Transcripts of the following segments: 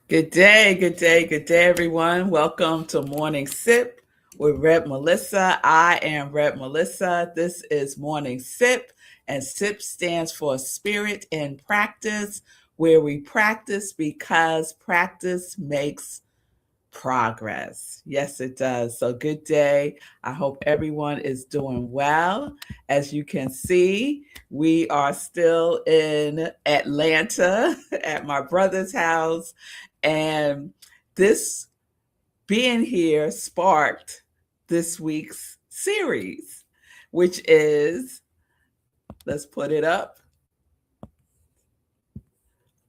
Good day, good day, good day, everyone. Welcome to Morning Sip with Reb Melissa. I am Reb Melissa. This is Morning Sip, and SIP stands for Spirit in Practice, where we practice because practice makes progress. Yes, it does. So, good day. I hope everyone is doing well. As you can see, we are still in Atlanta at my brother's house. And this being here sparked this week's series, which is, let's put it up,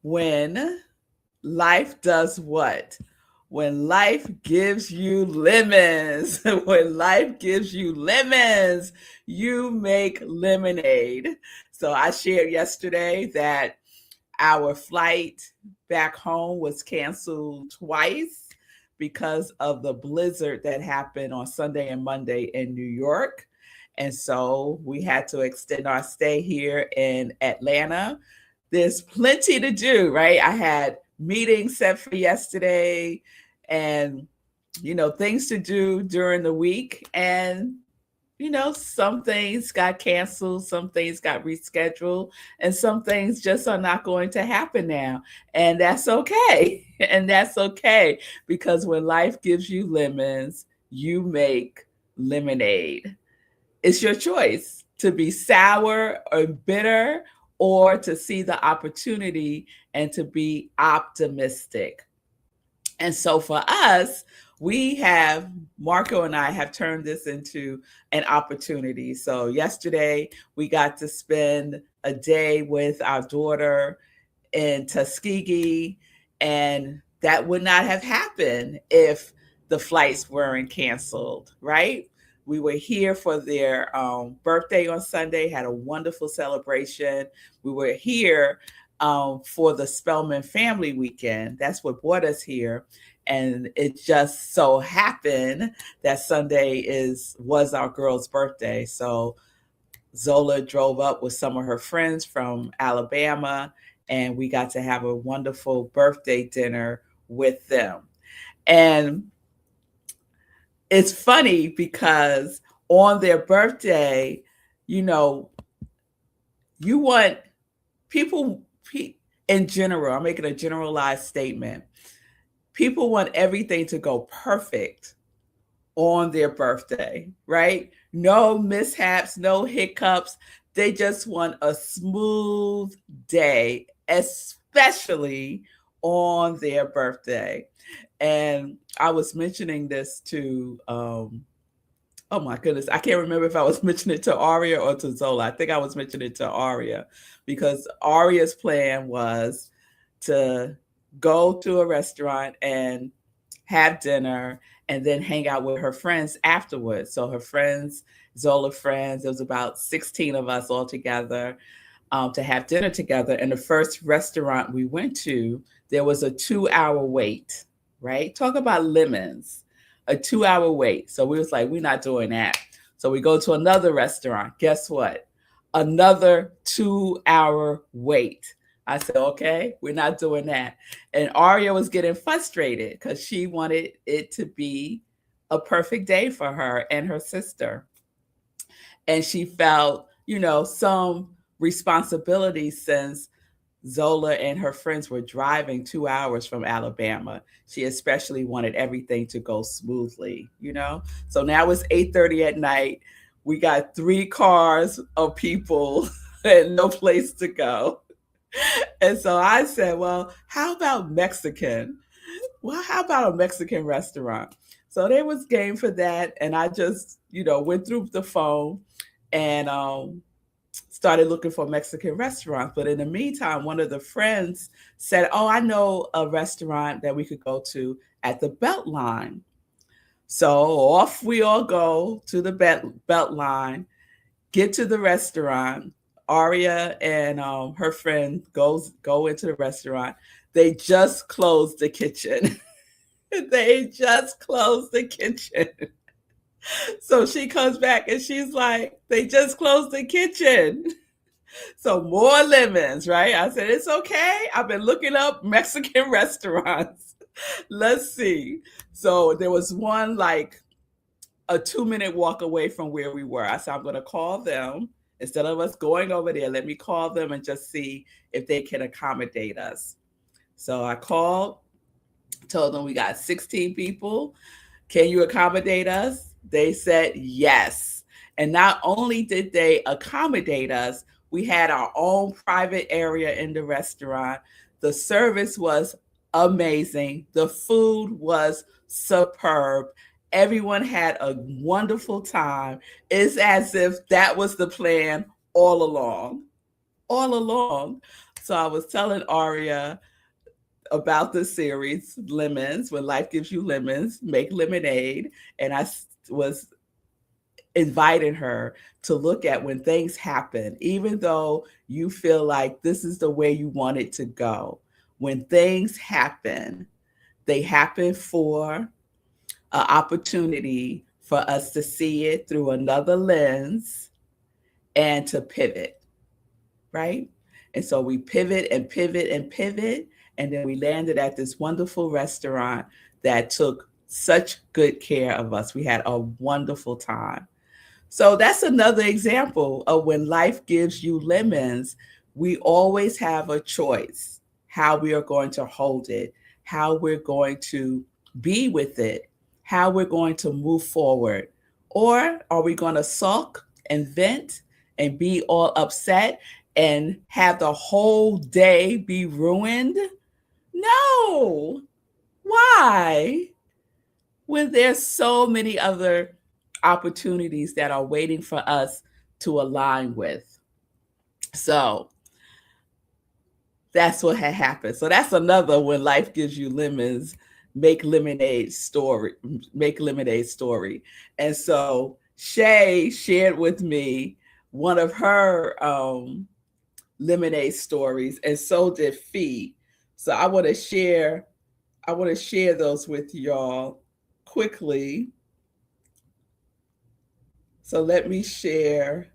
When Life Does What? When life gives you lemons, when life gives you lemons, you make lemonade. So I shared yesterday that our flight back home was canceled twice because of the blizzard that happened on Sunday and Monday in New York. And so we had to extend our stay here in Atlanta. There's plenty to do, right? I had meetings set for yesterday and, things to do during the week. And some things got canceled, some things got rescheduled, and some things just are not going to happen now. And that's okay. And that's okay because when life gives you lemons, you make lemonade. It's your choice to be sour or bitter or to see the opportunity and to be optimistic. And so for us, Marco and I have turned this into an opportunity. So yesterday we got to spend a day with our daughter in Tuskegee, and that would not have happened if the flights weren't canceled, right? We were here for their birthday on Sunday, had a wonderful celebration. We were here for the Spellman Family Weekend. That's what brought us here. And it just so happened that Sunday was our girl's birthday. So Zola drove up with some of her friends from Alabama, and we got to have a wonderful birthday dinner with them. And it's funny because on their birthday, you want people in general, I'm making a generalized statement. People want everything to go perfect on their birthday, right? No mishaps, no hiccups. They just want a smooth day, especially on their birthday. And I was mentioning this to, oh my goodness, I can't remember if I was mentioning it to Aria or to Zola. I think I was mentioning it to Aria because Aria's plan was to go to a restaurant and have dinner and then hang out with her friends afterwards. So her friends, Zola friends, there was about 16 of us all together to have dinner together. And the first restaurant we went to, there was a 2-hour wait, right? Talk about lemons, a 2-hour wait. So we was like, we're not doing that. So we go to another restaurant. Guess what? Another 2-hour wait. I said, okay, we're not doing that. And Aria was getting frustrated because she wanted it to be a perfect day for her and her sister. And she felt, some responsibility since Zola and her friends were driving 2 hours from Alabama. She especially wanted everything to go smoothly, So now it's 8:30 at night. We got 3 cars of people and no place to go. And so I said, well, how about Mexican? Well, how about a Mexican restaurant? So they was game for that. And I just, went through the phone and started looking for Mexican restaurants. But in the meantime, one of the friends said, oh, I know a restaurant that we could go to at the Beltline. So off we all go to the Beltline, get to the restaurant. Aria and her friend go into the restaurant. They just closed the kitchen. They just closed the kitchen. So she comes back and she's like, they just closed the kitchen. So more lemons, right? I said, it's okay. I've been looking up Mexican restaurants. Let's see. So there was one like a 2-minute walk away from where we were. I said, I'm going to call them. Instead of us going over there, let me call them and just see if they can accommodate us. So I called, told them we got 16 people. Can you accommodate us? They said yes. And not only did they accommodate us, we had our own private area in the restaurant. The service was amazing. The food was superb. Everyone had a wonderful time. It's as if that was the plan all along. All along. So I was telling Aria about the series Lemons, When Life Gives You Lemons, Make Lemonade. And I was inviting her to look at when things happen, even though you feel like this is the way you want it to go. When things happen, they happen for an opportunity for us to see it through another lens and to pivot, right? And so we pivot and pivot and pivot. And then we landed at this wonderful restaurant that took such good care of us. We had a wonderful time. So that's another example of when life gives you lemons. We always have a choice how we are going to hold it, how we're going to be with it, how we're going to move forward. Or are we going to sulk and vent and be all upset and have the whole day be ruined? No. Why? When there's so many other opportunities that are waiting for us to align with. So that's what had happened. So that's another when life gives you lemons, make lemonade story. Make lemonade story. And so Shay shared with me one of her lemonade stories, and so did Fee. So I want to share those with y'all quickly. So let me share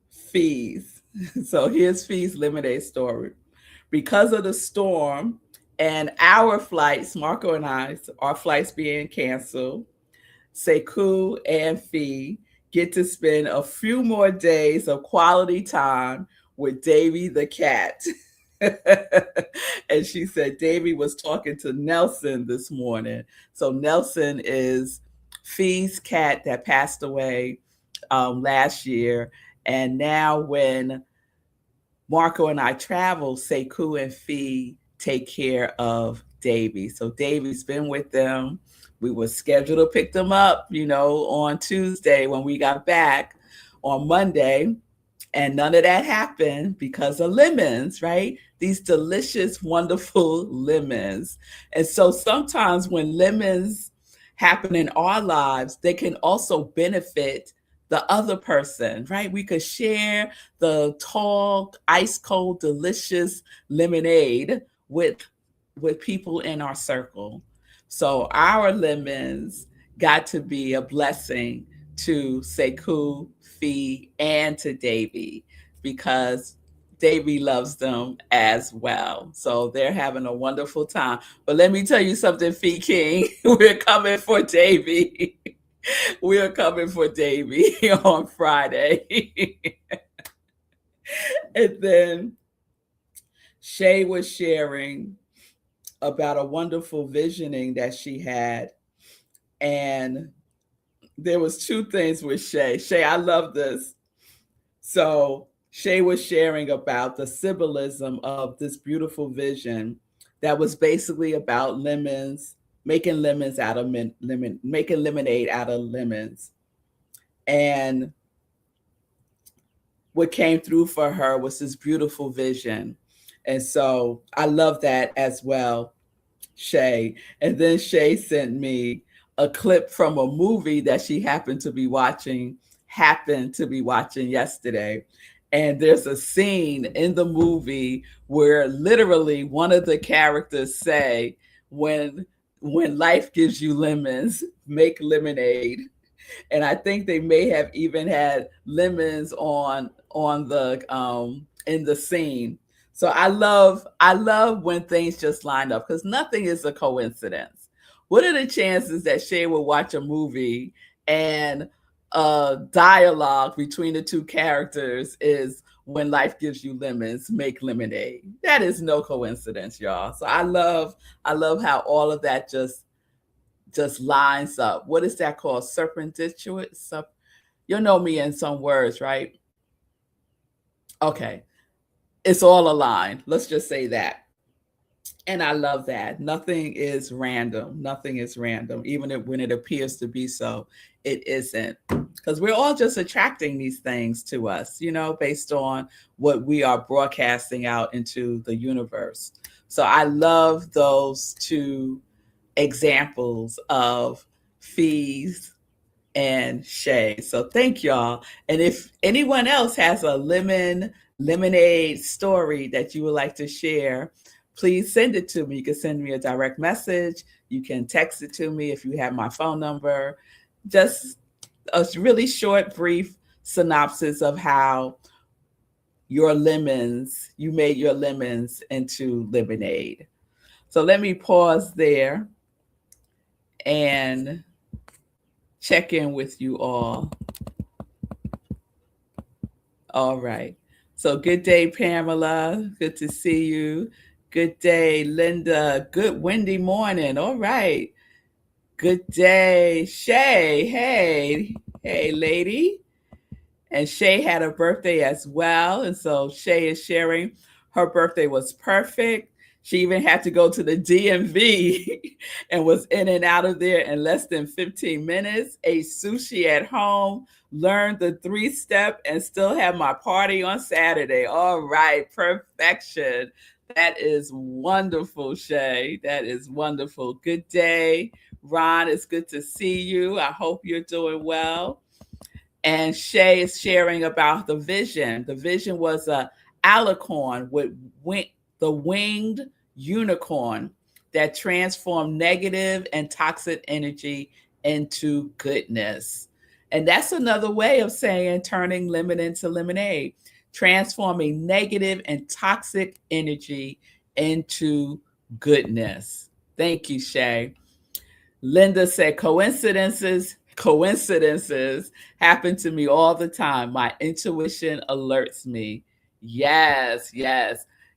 Fee's. So here's Fee's lemonade story. Because of the storm and our flights, Marco and I, our flights being canceled, Sekou and Fee get to spend a few more days of quality time with Davy the cat. And she said Davy was talking to Nelson this morning. So Nelson is Fee's cat that passed away last year. And now when Marco and I travel, Sekou and Fee take care of Davy. So Davy's been with them. We were scheduled to pick them up, on Tuesday when we got back on Monday. And none of that happened because of lemons, right? These delicious, wonderful lemons. And so sometimes when lemons happen in our lives, they can also benefit the other person, right? We could share the tall, ice cold, delicious lemonade with people in our circle. So our lemons got to be a blessing to Sekou, Fee, and to Davy, because Davy loves them as well. So they're having a wonderful time. But let me tell you something, Fee King, we're coming for Davy. We are coming for Davy on Friday. And then Shay was sharing about a wonderful visioning that she had. And there was two things with Shay. Shay, I love this. So Shay was sharing about the symbolism of this beautiful vision that was basically about lemons, making lemons out of making lemonade out of lemons. And what came through for her was this beautiful vision. And so I love that as well, Shay. And then Shay sent me a clip from a movie that she happened to be watching yesterday. And there's a scene in the movie where literally one of the characters say, when life gives you lemons, make lemonade. And I think they may have even had lemons on the in the scene. So I love when things just line up because nothing is a coincidence. What are the chances that Shay will watch a movie and dialogue between the two characters is when life gives you lemons, make lemonade? That is no coincidence, y'all. So I love how all of that just lines up. What is that called? Serpentitude? You'll know me in some words, right? Okay. It's all aligned. Let's just say that. And I love that. Nothing is random. Nothing is random. Even when it appears to be so, it isn't. Because we're all just attracting these things to us, based on what we are broadcasting out into the universe. So I love those two examples of fees and Shay. So thank y'all. And if anyone else has a lemonade story that you would like to share, please send it to me. You can send me a direct message. You can text it to me if you have my phone number. Just a really short, brief synopsis of how you made your lemons into lemonade. So let me pause there and check in with you all. All right. So good day, Pamela. Good to see you. Good day, Linda. Good windy morning. All right. Good day, Shay. Hey, lady. And Shay had a birthday as well. And so Shay is sharing her birthday was perfect. She even had to go to the DMV and was in and out of there in less than 15 minutes, ate sushi at home, learned the 3-step, and still have my party on Saturday. All right, perfection. That is wonderful, Shay. That is wonderful. Good day, Ron. It's good to see you. I hope you're doing well. And Shay is sharing about the vision. The vision was a alicorn with the winged unicorn that transformed negative and toxic energy into goodness. And that's another way of saying turning lemon into lemonade, transforming negative and toxic energy into goodness. Thank you, Shay. Linda said, coincidences happen to me all the time. My intuition alerts me. Yes.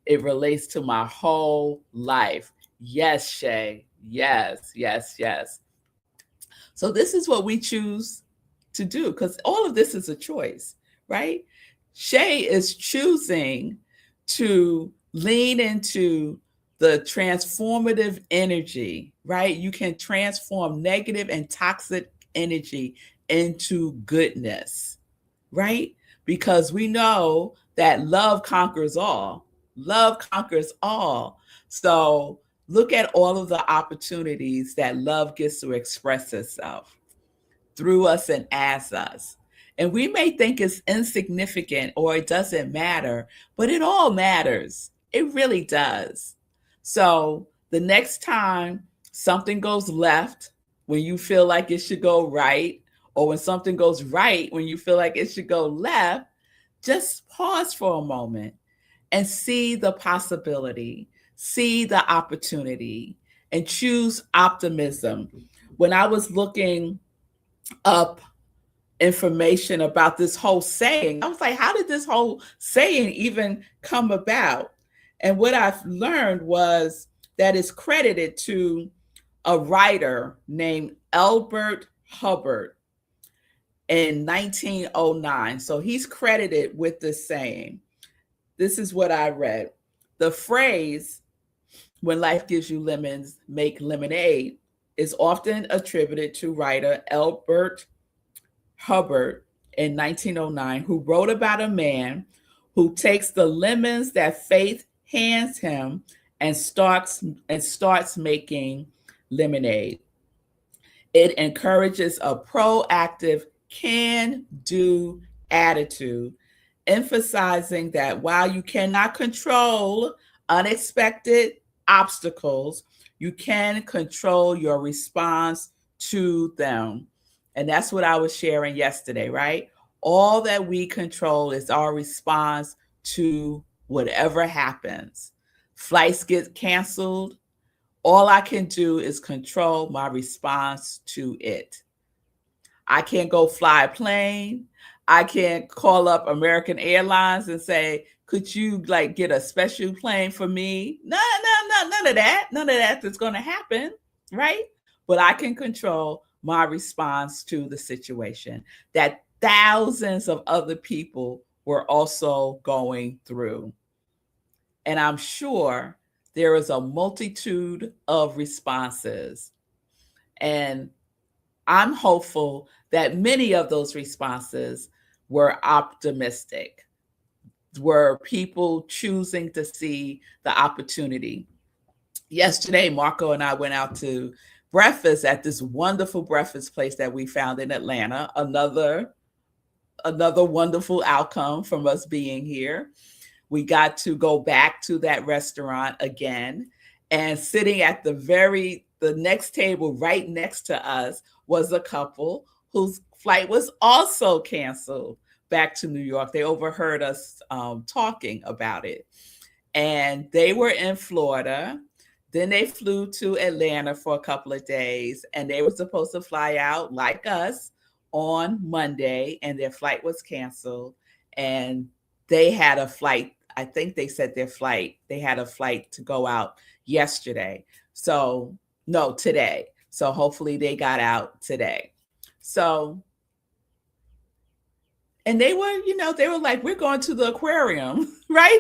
It relates to my whole life. Yes, Shay. Yes. So this is what we choose to do, because all of this is a choice, right? Shay is choosing to lean into the transformative energy, right? You can transform negative and toxic energy into goodness, right? Because we know that love conquers all. Love conquers all. So look at all of the opportunities that love gets to express itself through us and as us. And we may think it's insignificant or it doesn't matter, but it all matters. It really does. So the next time something goes left when you feel like it should go right, or when something goes right when you feel like it should go left, just pause for a moment and see the possibility, see the opportunity, and choose optimism. When I was looking up information about this whole saying, I was like, how did this whole saying even come about? And what I've learned was that it's credited to a writer named Elbert Hubbard in 1909. So he's credited with this saying. This is what I read. The phrase, when life gives you lemons, make lemonade, is often attributed to writer Elbert Hubbard in 1909, who wrote about a man who takes the lemons that faith hands him and starts making lemonade. It encourages a proactive can-do attitude, emphasizing that while you cannot control unexpected obstacles, you can control your response to them. And that's what I was sharing yesterday, right? All that we control is our response to whatever happens. Flights get canceled. All I can do is control my response to it. I can't go fly a plane. I can't call up American Airlines and say, could you like get a special plane for me? No, none of that. None of that is going to happen, right? But I can control my response to the situation that thousands of other people were also going through. And I'm sure there is a multitude of responses. And I'm hopeful that many of those responses were optimistic, were people choosing to see the opportunity. Yesterday, Marco and I went out to breakfast at this wonderful breakfast place that we found in Atlanta. Another wonderful outcome from us being here. We got to go back to that restaurant again, and sitting at the next table right next to us was a couple whose flight was also canceled back to New York. They overheard us talking about it. And they were in Florida. Then they flew to Atlanta for a couple of days, and they were supposed to fly out like us on Monday, and their flight was canceled. And they had a flight. I think they said they had a flight to go out yesterday. So, no, today. So hopefully they got out today. So, and they were like, we're going to the aquarium, right?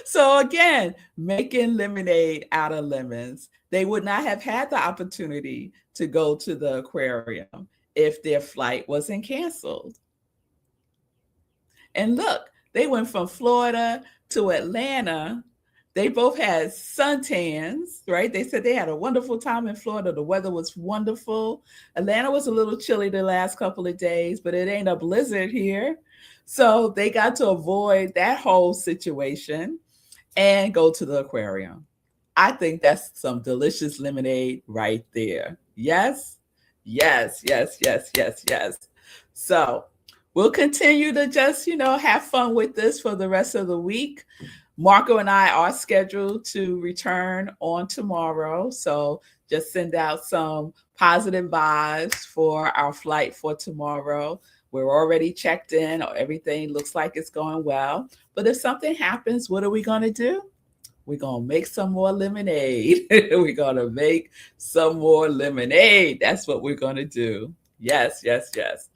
So again, making lemonade out of lemons. They would not have had the opportunity to go to the aquarium if their flight wasn't canceled. And look, they went from Florida to Atlanta. They both had suntans, right? They said they had a wonderful time in Florida. The weather was wonderful. Atlanta was a little chilly the last couple of days, but it ain't a blizzard here. So they got to avoid that whole situation and go to the aquarium. I think that's some delicious lemonade right there. Yes, yes, yes, yes, yes, yes. So we'll continue to just, have fun with this for the rest of the week. Marco and I are scheduled to return on tomorrow. So just send out some positive vibes for our flight for tomorrow. We're already checked in. Everything looks like it's going well. But if something happens, what are we going to do? We're going to make some more lemonade. We're going to make some more lemonade. That's what we're going to do. Yes, yes, yes.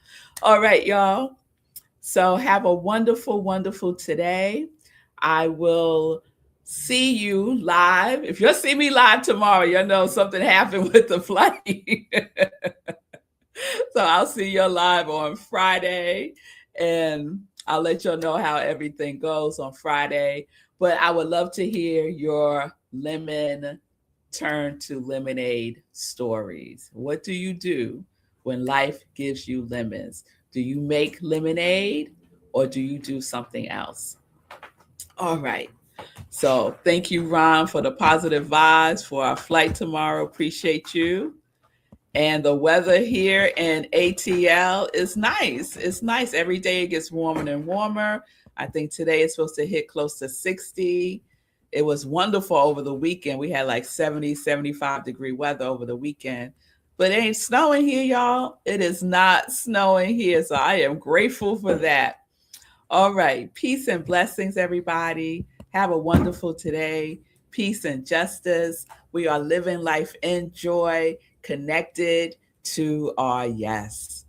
All right, y'all. So have a wonderful, wonderful today. I will see you live. If you'll see me live tomorrow, you'll know something happened with the flight. So I'll see you live on Friday, and I'll let you know how everything goes on Friday. But I would love to hear your lemon turn to lemonade stories. What do you do when life gives you lemons? Do you make lemonade or do you do something else? All right. So thank you, Ron, for the positive vibes for our flight tomorrow. Appreciate you. And the weather here in ATL is nice. It's nice. Every day it gets warmer and warmer. I think today is supposed to hit close to 60. It was wonderful over the weekend. We had like 70, 75 degree weather over the weekend. But it ain't snowing here, y'all. It is not snowing here. So I am grateful for that. All right. Peace and blessings, everybody. Have a wonderful today. Peace and justice. We are living life in joy, connected to our yes.